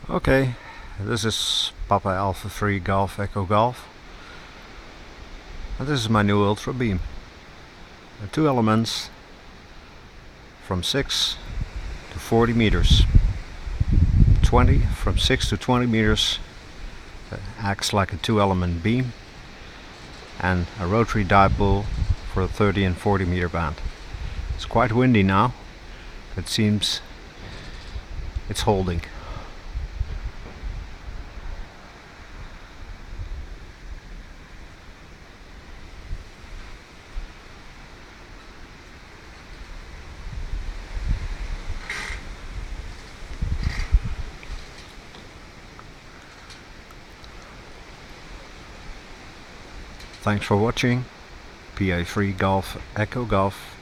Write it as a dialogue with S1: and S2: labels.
S1: Okay, this is Papa Alpha 3 Golf Echo Golf, and this is my new Ultra Beam. Two elements from 6 to 40 meters. 20 from 6 to 20 meters acts like a two-element beam, and a rotary dipole for the 30 and 40 meter band. It's quite windy now. It seems it's holding. Thanks for watching. PA3 Golf Echo Golf.